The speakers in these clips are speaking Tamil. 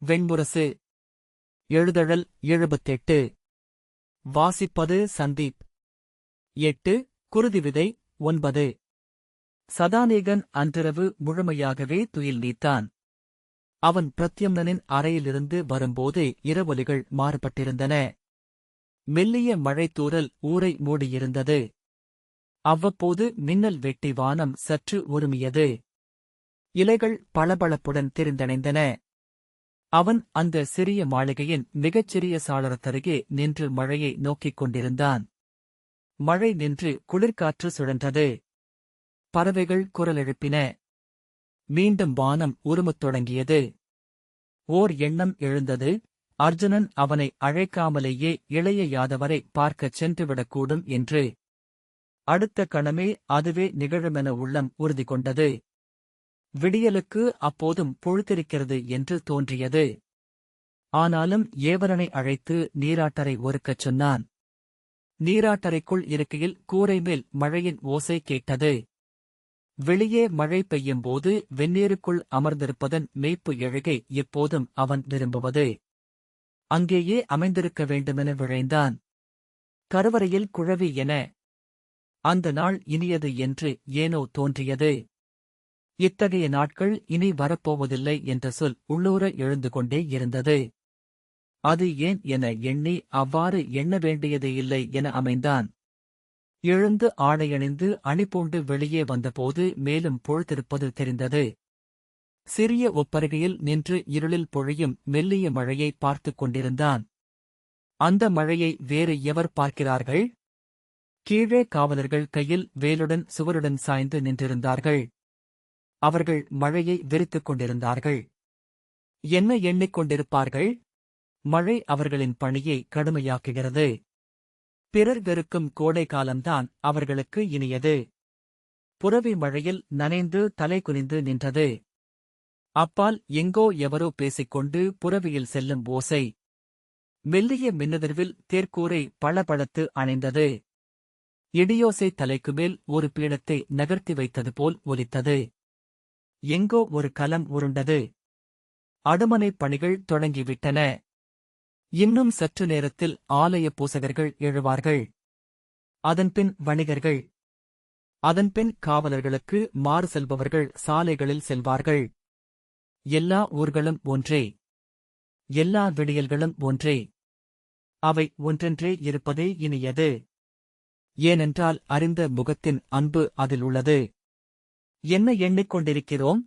வெண்முரசு. எழுதழல் 78. வாசிப்பது சந்தீப். 8. குருதிவிதை 9. சதானீகன் அன்றிரவு முழுமையாகவே துயில் நீத்தான். அவன் பிரத்யம்னனின் அறையிலிருந்து வரும்போதே இரவொலிகள் மாறுபட்டிருந்தன. மெல்லிய மழைத்தூறல் ஊரை மூடியிருந்தது. அவ்வப்போது மின்னல் வெட்டி வானம் சற்று உறுமியது. இலைகள் பளபளப்புடன் தெரிந்தணைந்தன. அவன் அந்த சிறிய மாளிகையின் மிகச்சிறிய சாளரத்தருகே நின்று மழையை நோக்கிக் கொண்டிருந்தான். மழை நின்று குளிர்காற்று சுழன்றது. பறவைகள் குரலெழுப்பின. மீண்டும் வானம் உருமத் தொடங்கியது. ஓர் எண்ணம் எழுந்தது. அர்ஜுனன் அவனை அழைக்காமலேயே இளைய யாதவரை பார்க்கச் சென்றுவிடக்கூடும் என்று. அடுத்த கணமே அதுவே நிகழுமென உள்ளம் உறுதி கொண்டது. விடியலுக்கு அப்போதும் பொழுதிருக்கிறது என்று தோன்றியது. ஆனாலும் ஏவலனை அழைத்து நீராட்டரை ஒருக்கச் சொன்னான். நீராட்டரைக்குள் இருக்கையில் கூரைமேல் மழையின் ஓசை கேட்டது. வெளியே மழை பெய்யும்போது வெந்நீருக்குள் அமர்ந்திருப்பதன் மேய்ப்பு எழுகை எப்போதும் அவன் விரும்புவது. அங்கேயே அமைந்திருக்க வேண்டுமென விழைந்தான். கருவறையில் குழவி என. அந்த நாள் இனியது என்று ஏனோ தோன்றியது. இத்தகைய நாட்கள் இனி வரப்போவதில்லை என்ற சொல் உள்ளூர எழுந்து கொண்டே இருந்தது. அது ஏன் என எண்ணி அவ்வாறு எண்ண வேண்டியதே என அமைந்தான். எழுந்து ஆடையணிந்து அணிபூண்டு வெளியே வந்தபோது மேலும் பொழுதிருப்பது தெரிந்தது. சிறிய ஒப்பருகையில் நின்று இருளில் பொழியும் மெல்லிய மழையை பார்த்துக் கொண்டிருந்தான். அந்த மழையை வேறு எவர் பார்க்கிறார்கள்? கீழே காவலர்கள் கையில் வேலுடன் சுவருடன் சாய்ந்து நின்றிருந்தார்கள். அவர்கள் மழையை வெறித்துக் கொண்டிருந்தார்கள். என்ன எண்ணிக்கொண்டிருப்பார்கள்? மழை அவர்களின் பணியை கடுமையாக்குகிறது. பிறர் வெறுக்கும் கோடை காலம்தான் அவர்களுக்கு இனியது. புரவி மழையில் நனைந்து தலை குனிந்து நின்றது. அப்பால் எங்கோ எவரோ பேசிக்கொண்டு புரவியில் செல்லும் ஓசை. மெல்லிய மின்னதிர்வில் தேர்க்கூரை பளபளத்து அணைந்தது. இடியோசை தலைக்குமேல் ஒரு பீடத்தை நகர்த்தி வைத்தது போல் ஒலித்தது. எங்கோ ஒரு கலம் உருண்டது. அடுமனைப் பணிகள் தொடங்கிவிட்டன. இன்னும் சற்று நேரத்தில் ஆலய பூசகர்கள் எழுவார்கள். அதன்பின் வணிகர்கள். அதன்பின் காவலர்களுக்கு மாறு செல்பவர்கள் சாலைகளில் செல்வார்கள். எல்லா ஊர்களும் ஒன்றே. எல்லா விடியல்களும் ஒன்றே. அவை ஒன்றென்றே இருப்பதே இனியது. ஏனென்றால் அறிந்த முகத்தின் அன்பு அதில் உள்ளது. என்ன எண்ணிக்கொண்டிருக்கிறோம்?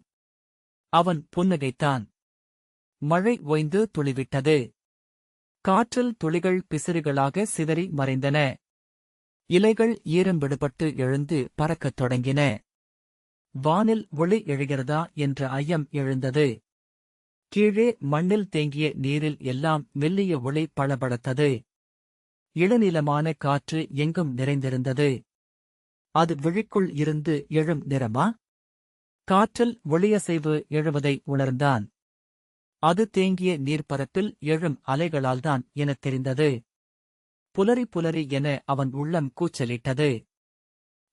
அவன் புன்னகைத்தான். மழை ஓய்ந்து துளிவிட்டது. காற்றில் துளிகள் பிசிறுகளாக சிதறி மறைந்தன. இலைகள் ஈரம் விடுபட்டு எழுந்து பறக்கத் தொடங்கின. வானில் ஒளி எழுகிறதா என்ற ஐயம் எழுந்தது. கீழே மண்ணில் தேங்கிய நீரில் எல்லாம் மெல்லிய ஒளி பளபளத்தது. இளநிலமான காற்று எங்கும் நிறைந்திருந்தது. அது விழிக்குள் இருந்து எழும் நிறமா? காற்றில் ஒளியசைவு எழுவதை உணர்ந்தான். அது தேங்கிய நீர்ப்பரப்பில் எழும் அலைகளால்தான் எனத் தெரிந்தது. புலரி புலரி என அவன் உள்ளம் கூச்சலிட்டது.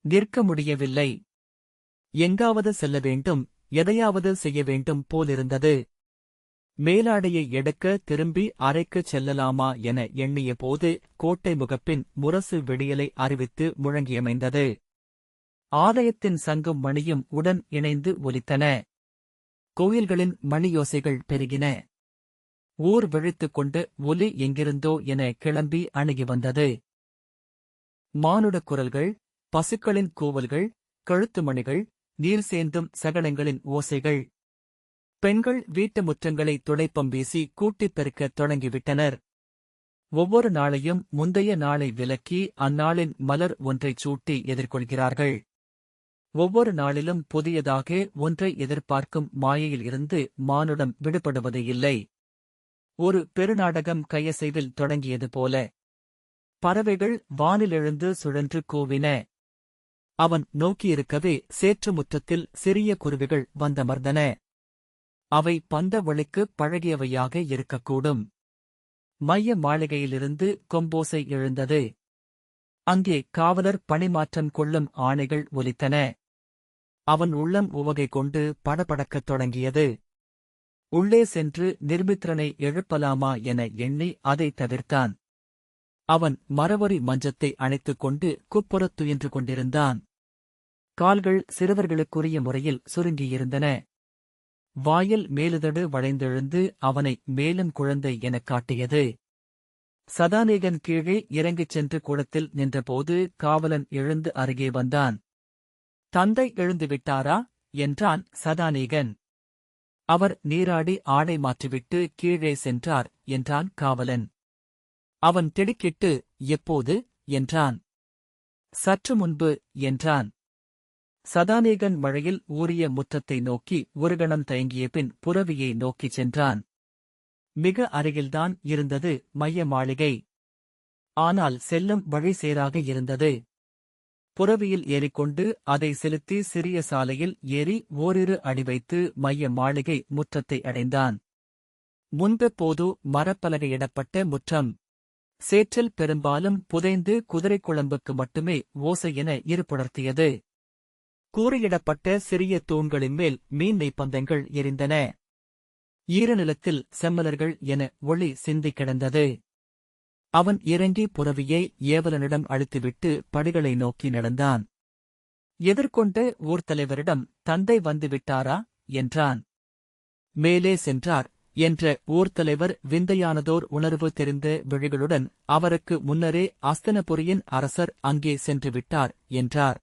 நிற்க முடியவில்லை. எங்காவது செல்ல வேண்டும், எதையாவது செய்ய வேண்டும் போலிருந்தது. மேலாடையை எடுக்க திரும்பி அறைக்குச் செல்லலாமா என எண்ணிய போது கோட்டை முகப்பின் முரசு விடியலை அறிவித்து முழங்கியமைந்தது. ஆலயத்தின் சங்கும் மணியும் உடன் இணைந்து ஒலித்தன. கோயில்களின் மணியோசைகள் பெருகின. ஊர் விழித்துக் கொண்டு ஒலி எங்கிருந்தோ என கிளம்பி அணுகி வந்தது. மானுடக் குரல்கள், பசுக்களின் கூவல்கள், கழுத்து மணிகள், நீர் சேந்தும் சகடங்களின் ஓசைகள். பெண்கள் வீட்டு முற்றங்களை துடைப்பம் வீசி கூட்டிப் பெருக்கத் தொடங்கிவிட்டனர். ஒவ்வொரு நாளையும் முந்தைய நாளை விலக்கி அந்நாளின் மலர் ஒன்றைச் சூட்டி எதிர்கொள்கிறார்கள். ஒவ்வொரு நாளிலும் புதியதாக ஒன்றை எதிர்பார்க்கும் மாயையில் இருந்து மானுடம் விடுபடுவது இல்லை. ஒரு பெருநாடகம் கையசைவில் தொடங்கியது போல. பறவைகள் வானிலெழுந்து சுழன்று கூவின. அவன் நோக்கியிருக்கவே சேற்று முற்றத்தில் சிறிய குருவிகள் வந்தமர்ந்தன. அவை பந்த வழிக்குப் பழகியவையாக இருக்கக்கூடும். மைய மாளிகையிலிருந்து கொம்போசை எழுந்தது. அங்கே காவலர் பணிமாற்றம் கொள்ளும் ஆணைகள் ஒலித்தன. அவன் உள்ளம் உவகை கொண்டு படபடக்கத் தொடங்கியது. உள்ளே சென்று நிர்மித்ரனை எழுப்பலாமா என எண்ணி அதை தவிர்த்தான். அவன் மரவரி மஞ்சத்தை அணைத்துக் கொண்டு குப்புறத் துயின்று கொண்டிருந்தான். கால்கள் சிறுவர்களுக்குரிய முறையில் சுருங்கியிருந்தன. வாயில் மேலுதடு வளைந்தெழுந்து அவனை மேலும் குழந்தை எனக் காட்டியது. சதாநேகன் கீழே இறங்கிச் சென்று குளத்தில் நின்றபோது காவலன் எழுந்து அருகே வந்தான். தந்தை எழுந்துவிட்டாரா என்றான் சதாநேகன். அவர் நீராடி ஆடை மாற்றிவிட்டு கீழே சென்றார் என்றான் காவலன். அவன் திடுக்கிட்டு எப்போது என்றான். சற்று முன்பு என்றான். சதாநேகன் மழையில் ஊறிய முற்றத்தை நோக்கி ஒரு கணம் தயங்கிய பின் புரவியை நோக்கிச் சென்றான். மிக அருகில்தான் இருந்தது மைய மாளிகை. ஆனால் செல்லும் வழி சேராக இருந்தது. புரவியில் ஏறிக்கொண்டு அதை செலுத்தி சிறிய சாலையில் ஏறி ஓரிரு அடி வைத்து மைய மாளிகை முற்றத்தை அடைந்தான். முன்பெப்போது மரப்பலகையிடப்பட்ட முற்றம். சேற்றில் பெரும்பாலும் புதைந்து குதிரைக் குழம்புக்கு மட்டுமே ஓசையென இருப்புணர்த்தியது. கூரையிடப்பட்ட சிறிய தூண்களின் மேல் மீன் நெய்ப்பந்தங்கள் எரிந்தன. ஈரநிலத்தில் செம்மலர்கள் என ஒளி சிந்திக் கிடந்தது. அவன் இறங்கி புரவியை ஏவலனிடம் அழுத்திவிட்டு படிகளை நோக்கி நடந்தான். எதிர்கொண்ட ஊர்த்தலைவரிடம் தந்தை வந்துவிட்டாரா என்றான். மேலே சென்றார் என்ற ஊர்த்தலைவர் விந்தையானதோர் உணர்வு தெரிந்த விழிகளுடன் அவருக்கு முன்னரே அஸ்தனபுரியின் அரசர் அங்கே சென்றுவிட்டார் என்றார்.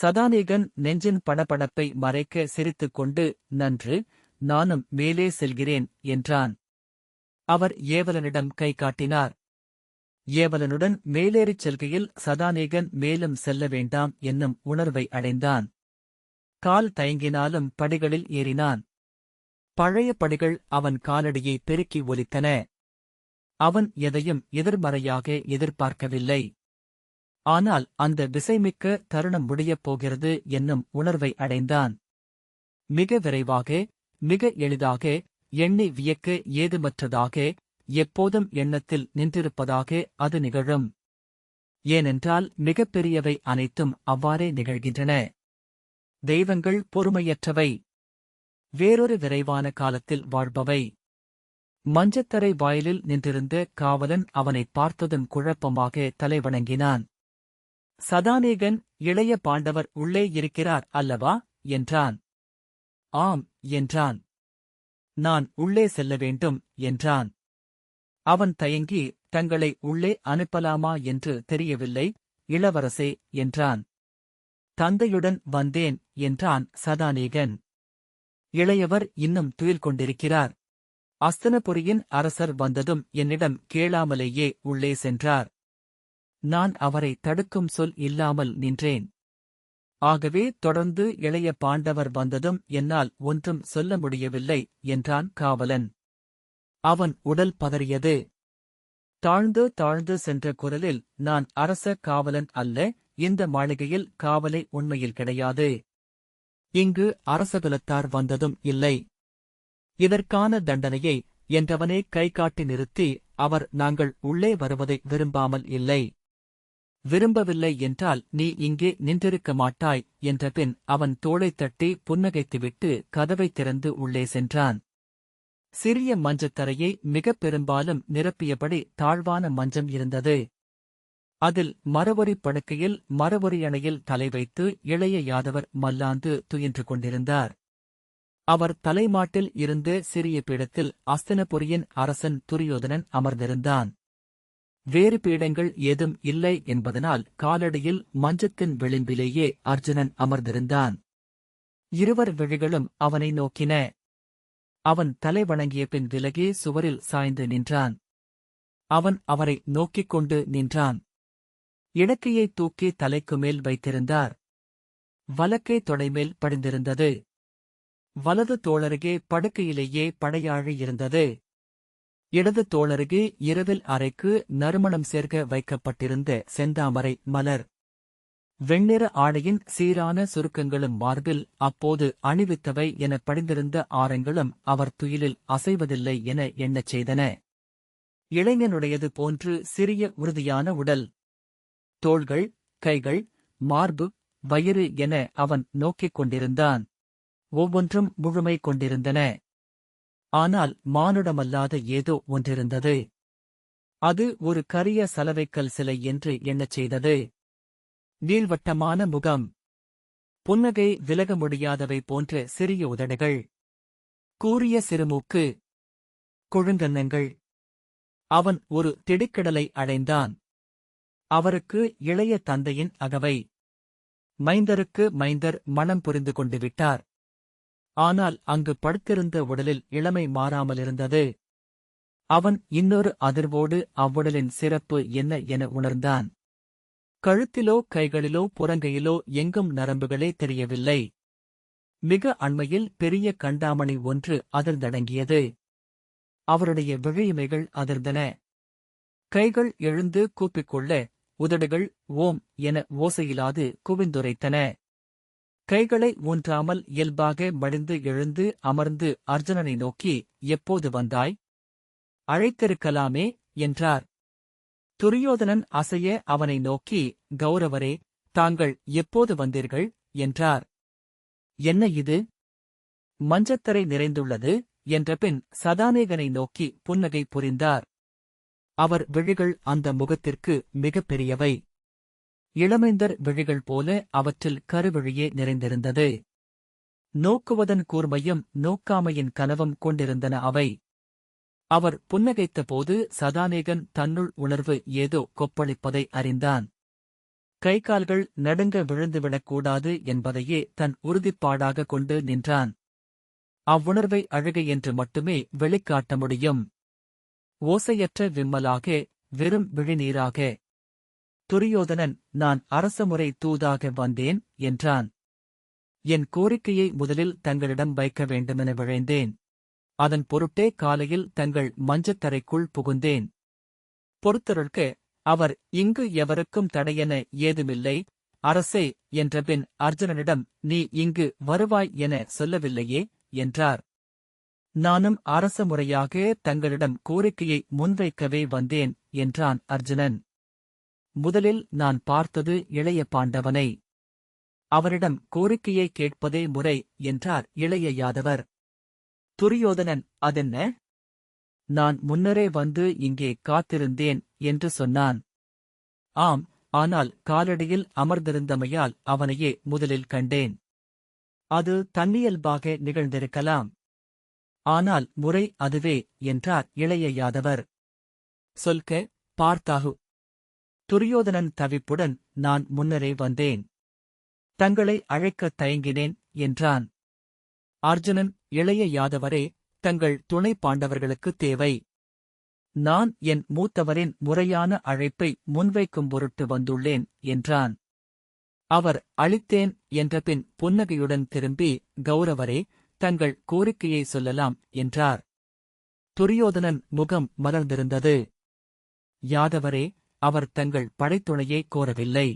சதாநேகன் நெஞ்சின் படபடப்பை மறைக்க சிரித்துக்கொண்டு நன்று, நானும் மேலே செல்கிறேன் என்றான். அவர் ஏவலனிடம் கை காட்டினார். ஏவலனுடன் மேலேறிச் செல்கையில் சதாநேகன் மேலும் செல்ல வேண்டாம் என்னும் உணர்வை அடைந்தான். கால் தயங்கினாலும் படிகளில் ஏறினான். பழைய படிகள் அவன் காலடியை பெருக்கி ஒலித்தன. அவன் எதையும் எதிர்மறையாக எதிர்பார்க்கவில்லை. ஆனால் அந்த விசைமிக்க தருணம் முடியப் போகிறது என்னும் உணர்வை அடைந்தான். மிக விரைவாக, மிக எளிதாக, எண்ணி வியக்க ஏதுமற்றதாக, எப்போதும் எண்ணத்தில் நின்றிருப்பதாக அது நிகழும். ஏனென்றால் மிகப்பெரியவை அனைத்தும் அவ்வாறே நிகழ்கின்றன. தெய்வங்கள் பொறுமையற்றவை. வேறொரு விரைவான காலத்தில் வாழ்பவை. மஞ்சத்தரை வாயிலில் நின்றிருந்த காவலன் அவனைப் பார்த்ததும் குழப்பமாக தலைவணங்கினான். சதாநேகன், இளைய பாண்டவர் உள்ளே இருக்கிறார் அல்லவா என்றான். ஆம் என்றான். நான் உள்ளே செல்ல வேண்டும் என்றான். அவன் தயங்கி, தங்களை உள்ளே அனுப்பலாமா என்று தெரியவில்லை இளவரசே என்றான். தந்தையுடன் வந்தேன் என்றான் சதாநேகன். இளையவர் இன்னும் துயில் கொண்டிருக்கிறார். அஸ்தனபுரியின் அரசர் வந்ததும் என்னிடம் கேளாமலேயே உள்ளே சென்றார். நான் அவரை தடுக்கும் சொல் இல்லாமல் நின்றேன். ஆகவே தொடர்ந்து இளைய பாண்டவர் வந்ததும் என்னால் ஒன்றும் சொல்ல முடியவில்லை என்றான் காவலன். அவன் உடல் பதறியது. தாழ்ந்து தாழ்ந்து சென்ற குரலில், நான் அரச காவலன் அல்ல, இந்த மாளிகையில் காவலை உண்மையில் கிடையாது. இங்கு அரசகுலத்தார் வந்ததும் இல்லை. இதற்கான தண்டனையை என்றவனே கை காட்டி நிறுத்தி அவர் நாங்கள் உள்ளே வருவதை விரும்பாமல் இல்லை. விரும்பவில்லை என்றால் நீ இங்கே நின்றிருக்க மாட்டாய் என்றபின் அவன் தோளைத் தட்டி புன்னகைத்துவிட்டு கதவைத் திறந்து உள்ளே சென்றான். சிறிய மஞ்சத்தரையை மிகப் பெரும்பாலும் நிரப்பியபடி தாழ்வான மஞ்சம் இருந்தது. அதில் மரவொரி படுக்கையில் மரவொரி அணையில் தலை வைத்து இளைய யாதவர் மல்லாந்து துயின்று கொண்டிருந்தார். அவர் தலைமாட்டில் இருந்த சிறிய பீடத்தில் அஸ்தனபுரியின் அரசன் துரியோதனன் அமர்ந்திருந்தான். வேறு பீடங்கள் ஏதும் இல்லை என்பதனால் காலடியில் மஞ்சத்தின் விளிம்பிலேயே அர்ஜுனன் அமர்ந்திருந்தான். இருவர் விழிகளும் அவனை நோக்கின. அவன் தலை வணங்கிய பின் விலகி சுவரில் சாய்ந்து நின்றான். அவன் அவரை நோக்கிக் கொண்டு நின்றான். இடக்கையை தூக்கி தலைக்கு மேல் வைத்திருந்தார். வலக்கை தொடைமேல் படிந்திருந்தது. வலது தோளருகே படுக்கையிலேயே படையாழி இருந்தது. இடது தோளருகே இரவில் அறைக்கு நறுமணம் சேர்க்க வைக்கப்பட்டிருந்த செந்தாமரை மலர். வெண்ணிற ஆடையின் சீரான சுருக்கங்களும் மார்பில் அப்போது அணிவித்தவை என படிந்திருந்த ஆரங்களும் அவர் துயிலில் அசைவதில்லை என எண்ணச் செய்தன. இளைஞனுடையது போன்று சிறிய உறுதியான உடல். தோள்கள், கைகள், மார்பு, வயிறு என அவன் நோக்கிக் கொண்டிருந்தான். ஒவ்வொன்றும் முழுமை கொண்டிருந்தன. ஆனால் மானுடமல்லாத ஏதோ ஒன்றிருந்தது. அது ஒரு கரிய சலவைக்கல் சிலை என்று எண்ணச் செய்தது. நீள்வட்டமான முகம், புன்னகை விலக முடியாதவை போன்ற சிறிய உதடுகள், கூரிய சிறுமூக்கு, கொழுங்கன்னங்கள். அவன் ஒரு திடுக்கிடலை அடைந்தான். அவருக்கு இளைய தந்தையின் அகவை. மைந்தருக்கு மைந்தர் மனம் புரிந்து கொண்டு விட்டார். ஆனால் அங்கு படுத்திருந்த உடலில் இளமை மாறாமலிருந்தது. அவன் இன்னொரு அதிர்வோடு அவ்வுடலின் சிறப்பு என்ன என உணர்ந்தான். கழுத்திலோ கைகளிலோ புறங்கையிலோ எங்கும் நரம்புகளே தெரியவில்லை. மிக அண்மையில் பெரிய கண்டாமணி ஒன்று அதிர்ந்தடங்கியது. அவருடைய விழியிமைகள் அதிர்ந்தன. கைகள் எழுந்து கூப்பிக்கொள்ள, உதடுகள் ஓம் என ஓசையிலாது குவிந்துரைத்தன. கைகளை ஊன்றாமல் இயல்பாக மடிந்து எழுந்து அமர்ந்து அர்ஜுனனை நோக்கி, எப்போது வந்தாய்? அழைத்திருக்கலாமே என்றார். துரியோதனன் அசைய அவனை நோக்கி, கௌரவரே, தாங்கள் எப்போது வந்தீர்கள் என்றார். என்ன இது? மஞ்சத்தரை நிறைந்துள்ளது என்றபின் சதானேகனை நோக்கி புன்னகை புரிந்தார். அவர் விழிகள் அந்த முகத்திற்கு மிகப் பெரியவை. இளமைந்தர் விழிகள் போல அவற்றில் கருவிழியே நிறைந்திருந்தது. நோக்குவதன் கூர்மையும் நோக்காமையின் கனவும் கொண்டிருந்தன அவை. அவர் புன்னகைத்தபோது சதானேகன் தன்னுள் உணர்வு ஏதோ கொப்பளிப்பதை அறிந்தான். கைகால்கள் நடுங்க விழுந்துவிடக்கூடாது என்பதையே தன் உறுதிப்பாடாக கொண்டு நின்றான். அவ்வுணர்வை அழுகை என்று மட்டுமே வெளிக்காட்ட முடியும். ஓசையற்ற விம்மலாக, வெறும் விழிநீராக. துரியோதனன், நான் அரசமுறை தூதாக வந்தேன் என்றான். என் கோரிக்கையை முதலில் தங்களிடம் வைக்க வேண்டுமென விழைந்தேன். அதன் பொருட்டே காலையில் தங்கள் மஞ்சத்தரைக்குள் புகுந்தேன். பொறுத்தருள்க, அவர் இங்கு எவருக்கும் தடையென ஏதுமில்லை, அரசே என்றபின் அர்ஜுனனிடம் நீ இங்கு வருவாய் என சொல்லவில்லையே என்றார். நானும் அரச முறையாக தங்களிடம் கோரிக்கையை முன்வைக்கவே வந்தேன் என்றான் அர்ஜுனன். முதலில் நான் பார்த்தது இளைய பாண்டவனை. அவரிடம் கோரிக்கையை கேட்பதே முறை என்றார் இளைய யாதவர். துரியோதனன், அதென்ன? நான் முன்னரே வந்து இங்கே காத்திருந்தேன் என்று சொன்னான். ஆம், ஆனால் காலடியில் அமர்ந்திருந்தமையால் அவனையே முதலில் கண்டேன். அது தன்னியல்பாக நிகழ்ந்திருக்கலாம். ஆனால் முறை அதுவே என்றார் இளைய யாதவர். சொல்க, பார்த்தாகு. துரியோதனன் தவிப்புடன், நான் முன்னரே வந்தேன். தங்களை அழைக்கத் தயங்கினேன் என்றான். அர்ஜுனன், இளைய யாதவரே, தங்கள் துணை பாண்டவர்களுக்குத் தேவை. நான் என் மூத்தவரின் முறையான அழைப்பை முன்வைக்கும் பொருட்டு வந்துள்ளேன் என்றான். அவர் அளித்தேன் என்றபின் புன்னகையுடன் திரும்பி, கௌரவரே, தங்கள் கோரிக்கையை சொல்லலாம் என்றார். துரியோதனன் முகம் மலர்ந்திருந்தது. யாதவரே, அவர் தங்கள் படைத்துணையை கோரவில்லை.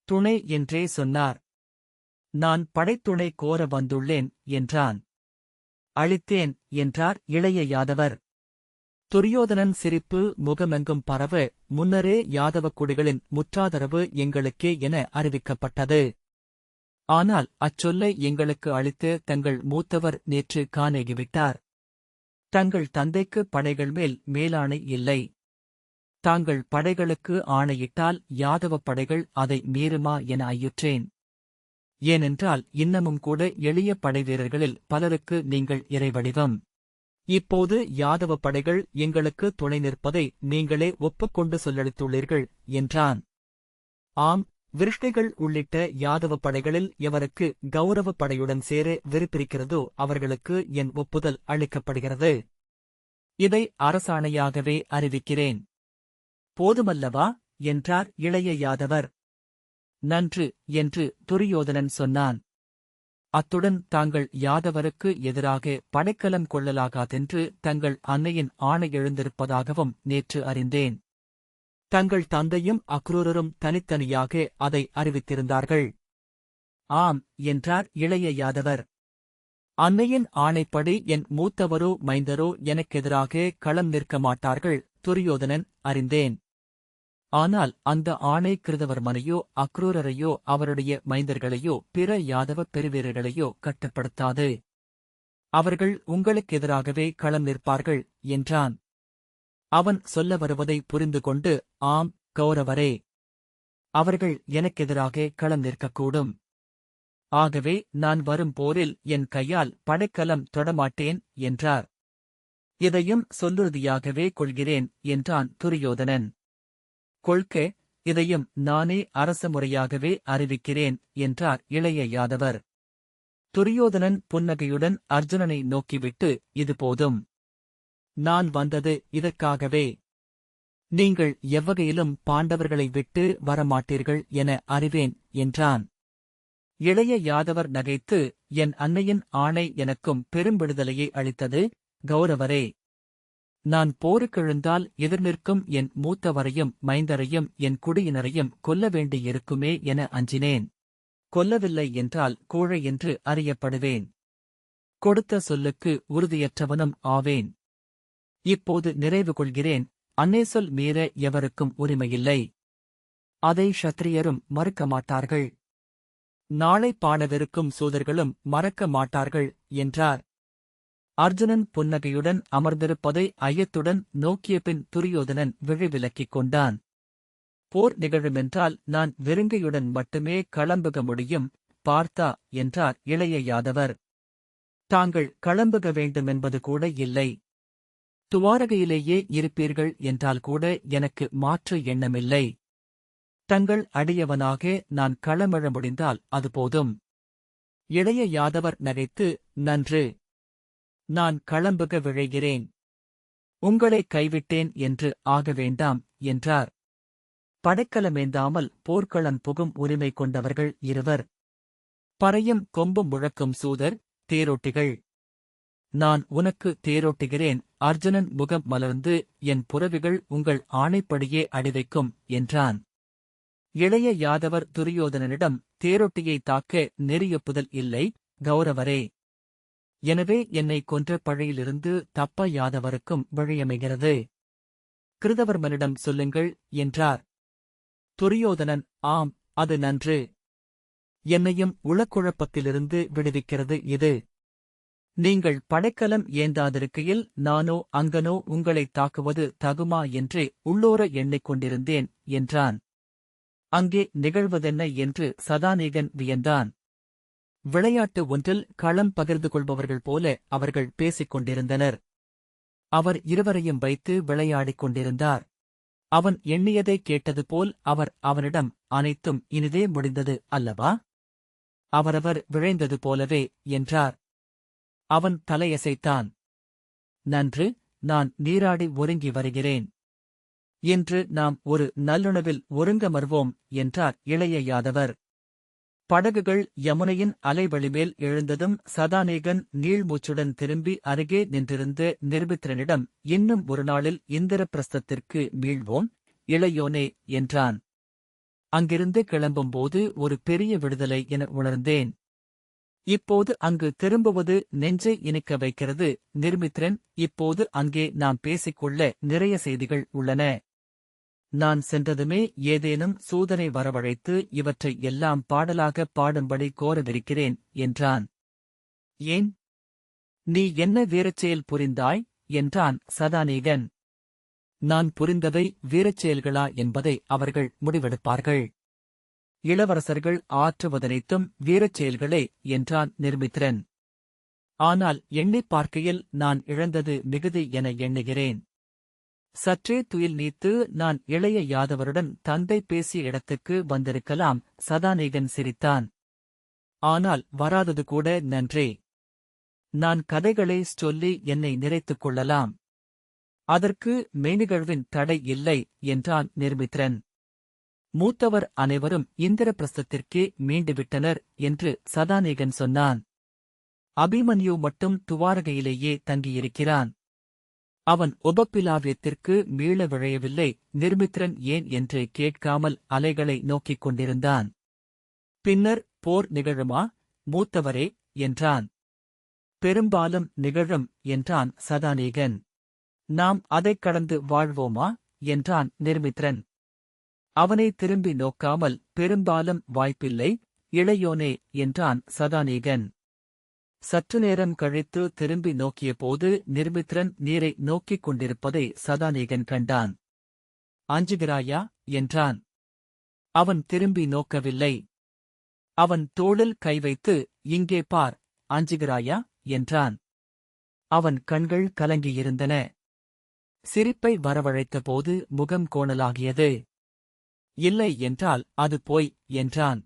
துணை என்றே சொன்னார். நான் படைத்துணை கோர வந்துள்ளேன் என்றான். அளித்தேன் என்றார் இளைய யாதவர். துரியோதனன் சிரிப்பு முகமெங்கும் பரவ, முன்னரே யாதவ குடிகளின் முற்றாதரவு எங்களுக்கே என அறிவிக்கப்பட்டது. ஆனால் அச்சொல்லை எங்களுக்கு அளித்து தங்கள் மூத்தவர் நேற்று காணேகிவிட்டார். தங்கள் தந்தைக்கு படைகள் மேல் மேலாணை இல்லை. தாங்கள் படைகளுக்கு ஆணையிட்டால் யாதவ படைகள் அதை மீறுமா என ஐயுற்றேன். ஏனென்றால் இன்னமும் கூட எளிய படைவீரர்களில் பலருக்கு நீங்கள் இறைவடிவம். இப்போது யாதவ படைகள் எங்களுக்கு துணை நிற்பதை நீங்களே ஒப்புக்கொண்டு சொல்லளித்துள்ளீர்கள் என்றான். ஆம், விருஷ்ணிகள் உள்ளிட்ட யாதவ படைகளில் எவருக்கு கௌரவ படையுடன் சேர விருப்பிருக்கிறதோ அவர்களுக்கு என் ஒப்புதல் அளிக்கப்படுகிறது. இதை அரசாணையாகவே அறிவிக்கிறேன். போதுமல்லவா என்றார் இளைய யாதவர். நன்று என்று துரியோதனன் சொன்னான். அத்துடன் தாங்கள் யாதவருக்கு எதிராக படைக்கலம் கொள்ளலாகாதென்று தங்கள் அன்னையின் ஆணை எழுந்திருப்பதாகவும் நேற்று அறிந்தேன். தங்கள் தந்தையும் அக்ரூரரும் தனித்தனியாக அதை அறிவித்திருந்தார்கள். ஆம் என்றார் இளைய யாதவர். அன்னையின் ஆணைப்படி என் மூத்தவரோ மைந்தரோ எனக்கெதிராக களம் நிற்க மாட்டார்கள் துரியோதனன், அறிந்தேன். ஆனால் அந்த ஆணை கிருதவர்மனையோ அக்ரூரரையோ அவருடைய மைந்தர்களையோ பிற யாதவ பெருவீரர்களையோ கட்டுப்படுத்தாது. அவர்கள் உங்களுக்கெதிராகவே களம் நிற்பார்கள் என்றான். அவன் சொல்ல வருவதை புரிந்து கொண்டு, ஆம் கௌரவரே, அவர்கள் எனக்கெதிராக களம் நிற்கக்கூடும். ஆகவே நான் வரும் போரில் என் கையால் படைக்கலம் தொடமாட்டேன் என்றார். இதையும் சொல்லுறுதியாகவே கொள்கிறேன் என்றான் துரியோதனன். கொள்க, இதையும் நானே அரச முறையாகவே அறிவிக்கிறேன் என்றார் இளைய யாதவர். துரியோதனன் புன்னகையுடன் அர்ஜுனனை நோக்கிவிட்டு, இது போதும். நான் வந்தது இதற்காகவே. நீங்கள் எவ்வகையிலும் பாண்டவர்களை விட்டு வரமாட்டீர்கள் என அறிவேன் என்றான். இளைய யாதவர் நகைத்து, என் அன்னையின் ஆணை எனக்கும் பெரும்பிடுதலையை அளித்தது கௌரவரே. நான் போருக்கெழுந்தால் எதிர்நிற்கும் என் மூத்தவரையும் மைந்தரையும் என் குடியினரையும் கொல்ல வேண்டியிருக்குமே என அஞ்சினேன். கொல்லவில்லை என்றால் கோழை என்று அறியப்படுவேன். கொடுத்த சொல்லுக்கு உறுதியற்றவனும் ஆவேன். இப்போது நிறைவு கொள்கிறேன். அன்னே சொல் மீற எவருக்கும் உரிமையில்லை. அதை க்ஷத்திரியரும் மறுக்க மாட்டார்கள். நாளை பாடவிருக்கும் சூதர்களும் மறக்க மாட்டார்கள் என்றார். அர்ஜுனன் புன்னகையுடன் அமர்ந்திருப்பதை ஐயத்துடன் நோக்கியபின் துரியோதனன் விழிவிலக்கிக் கொண்டான். போர் நிகழுமென்றால் நான் வெறுங்கையுடன் மட்டுமே கிளம்புக முடியும் பார்த்தா என்றார் இளைய யாதவர். தாங்கள் கிளம்புக வேண்டுமென்பது கூட இல்லை. துவாரகையிலேயே இருப்பீர்கள் என்றால் கூட எனக்கு மாற்று எண்ணமில்லை. தங்கள் அடியவனாக நான் களமிழ முடிந்தால் அது போதும். இளைய யாதவர் நகைத்து, நன்று. நான் களம்புக விழைகிறேன். உங்களை கைவிட்டேன் என்று ஆக வேண்டாம் என்றார். படைக்கலமேந்தாமல் போர்க்களம் புகும் உரிமை கொண்டவர்கள் இருவர். பறையும் கொம்பும் முழக்கும் சூதர், தேரோட்டிகள். நான் உனக்கு தேரோட்டுகிறேன். அர்ஜுனன் முகம் மலர்ந்து, என் புரவிகள் உங்கள் ஆணைப்படியே அடிவைக்கும் என்றான். இளைய யாதவர் துரியோதனனிடம், தேரொட்டியை தாக்க நெறியொப்புதல் இல்லை கௌரவரே. எனவே என்னை கொன்ற பழையிலிருந்து தப்ப யாதவருக்கும் வழியமைகிறது. கிருதவர்மனிடம் சொல்லுங்கள் என்றார். துரியோதனன், ஆம், அது நன்று. என்னையும் உளக்குழப்பத்திலிருந்து விடுவிக்கிறது இது. நீங்கள் படைக்கலம் ஏந்தாதிருக்கையில் நானோ அங்கனோ உங்களைத் தாக்குவது தகுமா என்றே உள்ளோர எண்ணிக்கொண்டிருந்தேன் என்றான். அங்கே நிகழ்வதென்ன என்று சதானீகன் வியந்தான். விளையாட்டு ஒன்றில் களம் பகிர்ந்து கொள்பவர்கள் போல அவர்கள் பேசிக் கொண்டிருந்தனர். அவர் இருவரையும் வைத்து விளையாடிக் கொண்டிருந்தார். அவன் எண்ணியதை கேட்டது போல் அவர் அவனிடம், அனைத்தும் இனிதே முடிந்தது அல்லவா? அவரவர் விழைந்தது போலவே என்றார். அவன் தலையசைத்தான். நன்று, நான் நீராடி ஒருங்கி வருகிறேன். இன்று நாம் ஒரு நல்லுணவில் ஒருங்கமர்வோம் என்றார் இளைய யாதவர். படகுகள் யமுனையின் அலைவழிமேல் எழுந்ததும் சதானீகன் நீள்மூச்சுடன் திரும்பி அருகே நின்றிருந்த நிர்மித்திரனிடம், இன்னும் ஒரு நாளில் இந்திரபிரஸ்தத்திற்கு மீள்வோம் இளையோனே என்றான். அங்கிருந்து கிளம்பும்போது ஒரு பெரிய விடுதலை என உணர்ந்தேன். இப்போது அங்கு திரும்புவது நெஞ்சை இனிக்க வைக்கிறது நிர்மித்திரன். இப்போது அங்கே நாம் பேசிக்கொள்ள நிறைய செய்திகள் உள்ளன. நான் சென்றதுமே ஏதேனும் சூதனை வரவழைத்து இவற்றை எல்லாம் பாடலாகப் பாடும்படி கோரவிருக்கிறேன் என்றான். ஏன்? நீ என்ன வீரச்செயல் புரிந்தாய் என்றான் சதானீகன். நான் புரிந்தவை வீரச்செயல்களா என்பதை அவர்கள் முடிவெடுப்பார்கள். இளவரசர்கள் ஆற்றுவதனைத்தும் வீரச்செயல்களே என்றான் நிர்மித்திரன். ஆனால் எண்ணிப் பார்க்கையில் நான் இழந்தது மிகுதி என எண்ணுகிறேன். சற்றே துயில் நீத்து நான் இளைய யாதவருடன் தந்தை பேசிய இடத்துக்கு வந்திருக்கலாம். சதானீகன் சிரித்தான். ஆனால் வராதது கூட நன்றே. நான் கதைகளை சொல்லி என்னை நிறைத்துக் கொள்ளலாம். அதற்கு மெய்நிகழ்வின் தடை இல்லை என்றான் நிர்மித்திரன். மூத்தவர் அனைவரும் இந்திரபிரஸ்தத்திற்கே மீண்டுவிட்டனர் என்று சதானீகன் சொன்னான். அபிமன்யு மட்டும் துவாரகையிலேயே தங்கியிருக்கிறான். அவன் உபப்பிலாவியத்திற்கு மீள விழையவில்லை. நிர்மித்திரன் ஏன் என்று கேட்காமல் அலைகளை நோக்கிக் கொண்டிருந்தான். பின்னர் போர் நிகழுமா மூத்தவரே என்றான். பெரும்பாலும் நிகழும் என்றான் சதானீகன். நாம் அதைக் கடந்து வாழ்வோமா என்றான் நிர்மித்திரன். அவனை திரும்பி நோக்காமல், பெரும்பாலும் வாய்ப்பில்லை இளையோனே என்றான் சதானீகன். சற்று நேரம் கழித்து திரும்பி நோக்கியபோது நிர்மித்ரன் நீரை நோக்கிக் கொண்டிருப்பதை சதாநீகன் கண்டான். அஞ்சுகிறாயா என்றான். அவன் திரும்பி நோக்கவில்லை. அவன் தோளில் கை வைத்து, இங்கே பார், அஞ்சுகிறாயா என்றான். அவன் கண்கள் கலங்கியிருந்தன. சிரிப்பை வரவழைத்தபோது முகம் கோணலாகியது. இல்லை என்றால் அது பொய் என்றான்.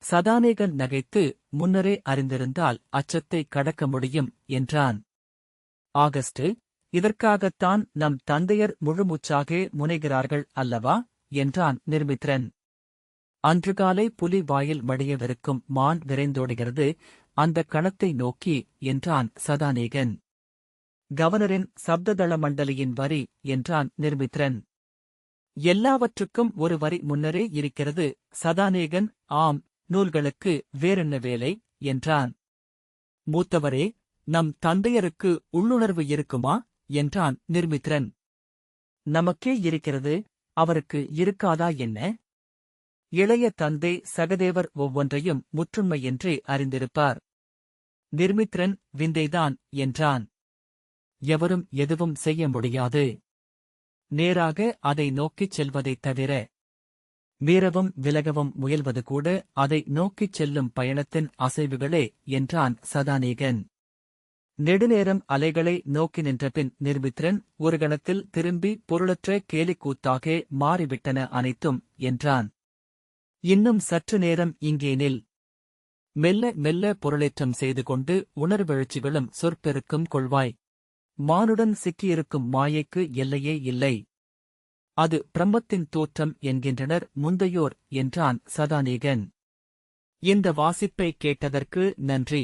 சதாநீகன் நகைத்து, முன்னரே அறிந்திருந்தால் அச்சத்தை கடக்க முடியும் என்றான். ஆகஸ்டு, இதற்காகத்தான் நம் தந்தையர் முழுமூச்சாக முனைகிறார்கள் அல்லவா என்றான் நிர்மித்ரன். அன்று காலை புலி வாயில் மடியவிருக்கும் மான் விரைந்தோடுகிறது, அந்த கணத்தை நோக்கி என்றான் சதாநீகன். கவர்னரின் சப்ததள மண்டலியின் வரி என்றான் நிர்மித்ரன். எல்லாவற்றுக்கும் ஒரு வரி முன்னரே இருக்கிறது சதாநீகன். ஆம், நூல்களுக்கு வேறென்ன வேலை என்றான். மூத்தவரே, நம் தந்தையருக்கு உள்ளுணர்வு இருக்குமா என்றான் நிர்மித்ரன். நமக்கே இருக்கிறது, அவருக்கு இருக்காதா என்ன? இளைய தந்தை சகதேவர் ஒவ்வொன்றையும் முற்றுண்மையின்றி அறிந்திருப்பார். நிர்மித்ரன் விந்தைதான் என்றான். எவரும் எதுவும் செய்ய முடியாது. நேராக அதை நோக்கிச் செல்வதைத் தவிர மீறவும் விலகவும் முயல்வது கூட அதை நோக்கிச் செல்லும் பயணத்தின் அசைவுகளே என்றான் சதாநீகன். நெடுநேரம் அலைகளை நோக்கி நின்றபின் நிர்மித்ரன் ஒரு கணத்தில் திரும்பி பொருளற்ற கேலிக்கூத்தாக மாறிவிட்டன அனைத்தும் என்றான். இன்னும் சற்று நேரம் இங்கே நில். மெல்ல மெல்ல பொருளேற்றம் செய்து கொண்டு உணர்வெழுச்சிகளும் சொற்பெருக்கும் கொள்வாய். மானுடன் சிக்கியிருக்கும் மாயைக்கு எல்லையே இல்லை. அது பிரம்மத்தின் தோற்றம் என்கின்றனர் முந்தையோர் என்றான் சதாநீகன். இந்த வாசிப்பை கேட்டதற்கு நன்றி.